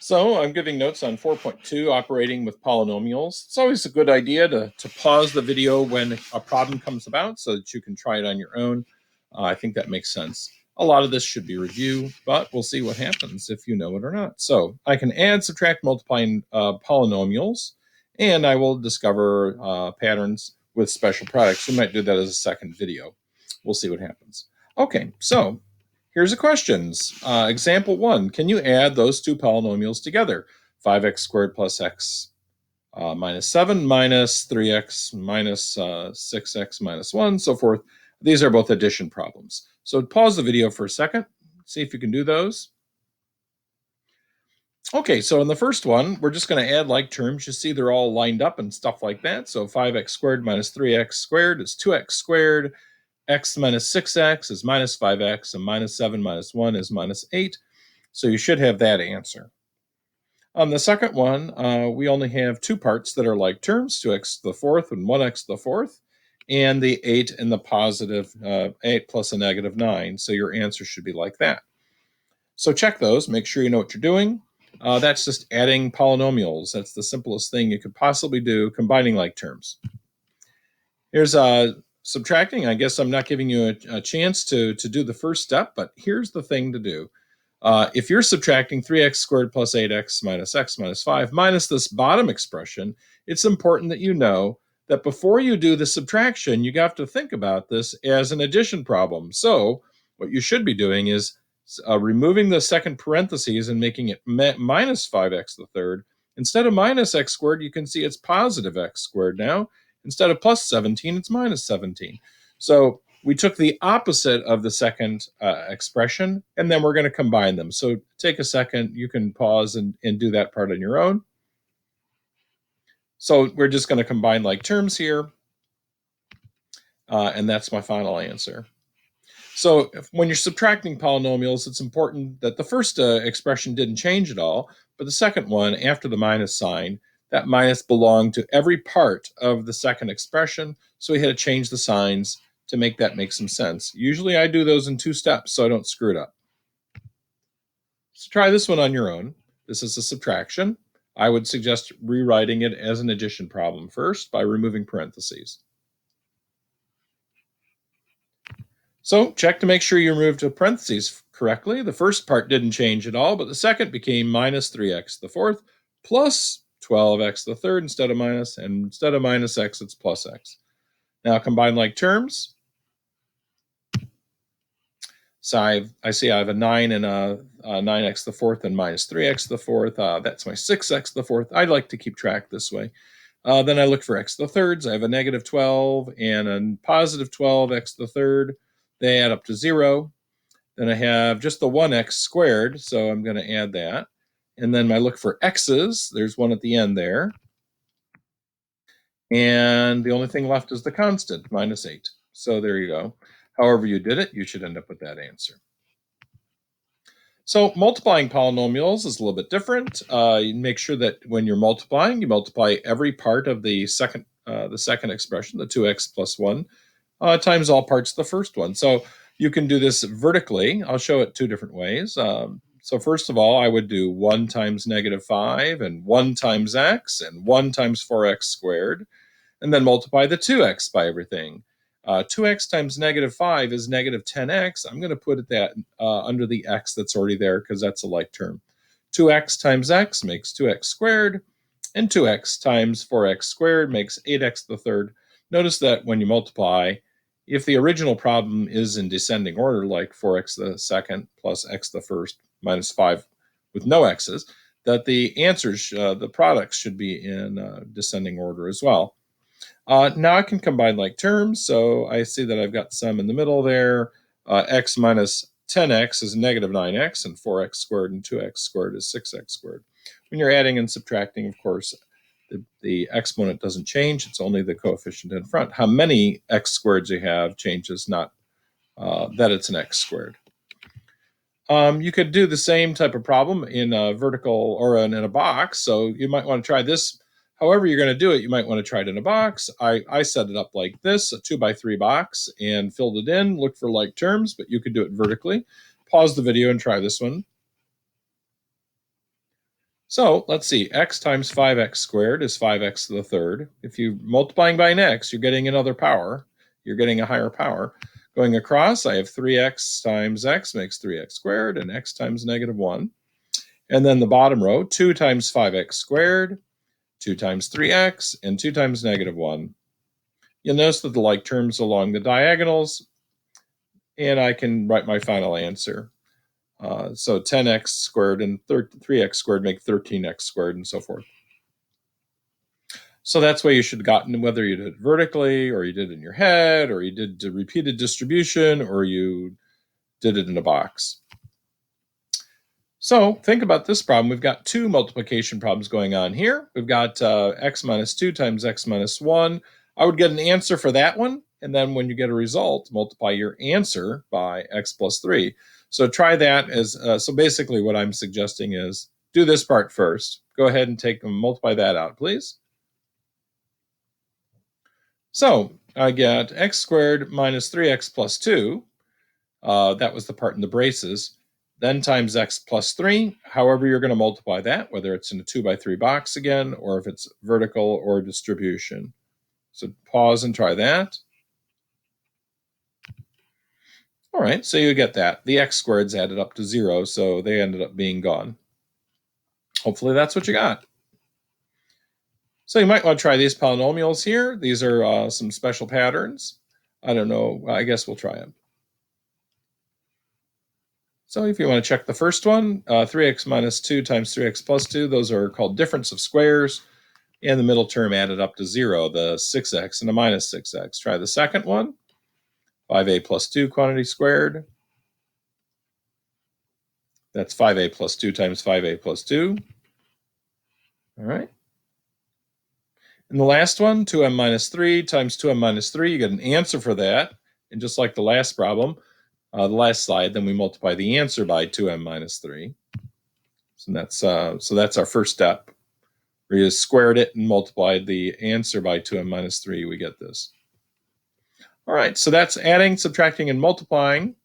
So I'm giving notes on 4.2, operating with polynomials. It's always a good idea to pause the video when a problem comes about so that you can try it on your own. I think that makes sense. A lot of this should be review, but we'll see what happens if you know it or not. So I can add, subtract, multiply polynomials, and I will discover patterns with special products. We might do that as a second video. We'll see what happens. Okay, so here's a questions. Example 1, can you add those two polynomials together? 5x squared plus x minus 7 minus 3x minus 6x minus 1, so forth. These are both addition problems. So pause the video for a second, see if you can do those. Okay, so in the first one, we're just going to add like terms. You see they're all lined up and stuff like that. So 5x squared minus 3x squared is 2x squared. X minus 6x is minus 5x, and minus 7 minus 1 is minus 8. So you should have that answer. On the second one, we only have two parts that are like terms, 2x to the fourth and 1x to the fourth, and the 8 and the positive 8 plus a negative 9. So your answer should be like that. So check those, make sure you know what you're doing. That's just adding polynomials. That's the simplest thing you could possibly do, combining like terms. Here's subtracting. I guess I'm not giving you a chance to do the first step, but here's the thing to do. If you're subtracting 3x squared plus 8x minus 5 minus this bottom expression, it's important that you know that before you do the subtraction, you have to think about this as an addition problem. So what you should be doing is removing the second parentheses and making it minus 5x to the third. Instead of minus x squared, you can see it's positive x squared now. Instead of plus 17, it's minus 17. So we took the opposite of the second expression, and then we're going to combine them. So take a second. You can pause and do that part on your own. So we're just going to combine like terms here, and that's my final answer. So when you're subtracting polynomials, it's important that the first expression didn't change at all, but the second one, after the minus sign, that minus belonged to every part of the second expression, so we had to change the signs to make that make some sense. Usually I do those in 2 steps so I don't screw it up. So try this one on your own. This is a subtraction. I would suggest rewriting it as an addition problem first by removing parentheses. So check to make sure you removed the parentheses correctly. The first part didn't change at all, but the second became minus 3x to the fourth plus 12x to the third instead of minus, and instead of minus x, it's plus x. Now combine like terms. So I see I have a 9 and a 9x to the fourth and minus 3x to the fourth. That's my 6x to the fourth. I like to keep track this way. Then I look for x to the thirds. I have a negative 12 and a positive 12 x to the third. They add up to 0. Then I have just the 1x squared, so I'm going to add that. And then I look for x's. There's one at the end there. And the only thing left is the constant, minus 8. So there you go. However you did it, you should end up with that answer. So multiplying polynomials is a little bit different. You make sure that when you're multiplying, you multiply every part of the second expression, the 2x plus 1, times all parts of the first one. So you can do this vertically. I'll show it 2 different ways. So first of all, I would do 1 times negative 5 and 1 times x and 1 times 4x squared, and then multiply the 2x by everything. 2x times negative 5 is negative 10x. I'm going to put that under the x that's already there because that's a like term. 2x times x makes 2x squared, and 2x times 4x squared makes 8x to the third. Notice that when you multiply, if the original problem is in descending order, like 4x to the second plus x to the first minus 5 with no x's, that the answers, the products should be in descending order as well. Now I can combine like terms, so I see that I've got some in the middle there. X minus 10x is negative 9x, and 4x squared and 2x squared is 6x squared. When you're adding and subtracting, of course, the exponent doesn't change. It's only the coefficient in front. How many x squareds you have changes, not that it's an x squared. You could do the same type of problem in a vertical or in a box, so you might want to try this. However you're going to do it, you might want to try it in a box. I set it up like this, a 2x3 box, and filled it in, looked for like terms, but you could do it vertically. Pause the video and try this one. So let's see, x times 5x squared is 5x to the third. If you're multiplying by an x, you're getting another power. You're getting a higher power. Going across, I have 3x times x makes 3x squared, and x times negative 1. And then the bottom row, 2 times 5x squared, 2 times 3x, and 2 times negative 1. You'll notice that the like terms along the diagonals, and I can write my final answer. So 10x squared and 3x squared make 13x squared, and so forth. So that's why you should have gotten, whether you did it vertically, or you did it in your head, or you did a repeated distribution, or you did it in a box. So think about this problem. We've got two multiplication problems going on here. We've got x minus 2 times x minus 1. I would get an answer for that one, and then when you get a result, multiply your answer by x plus 3. So try that as, so basically what I'm suggesting is do this part first. Go ahead and multiply that out, please. So I get x squared minus 3x plus 2. That was the part in the braces. Then times x plus 3. However you're going to multiply that, whether it's in a 2 by 3 box again, or if it's vertical or distribution. So pause and try that. All right, so you get that. The x squareds added up to 0, so they ended up being gone. Hopefully that's what you got. So you might want to try these polynomials here. These are some special patterns. I don't know. I guess we'll try them. So if you want to check the first one, 3x minus 2 times 3x plus 2, those are called difference of squares. And the middle term added up to 0, the 6x and the minus 6x. Try the second one, 5a plus 2 quantity squared. That's 5a plus 2 times 5a plus 2. All right. And the last one, 2m minus 3 times 2m minus 3, you get an answer for that. And just like the last problem, the last slide, then we multiply the answer by 2m minus 3. So that's our first step. We just squared it and multiplied the answer by 2m minus 3. We get this. All right, so that's adding, subtracting, and multiplying.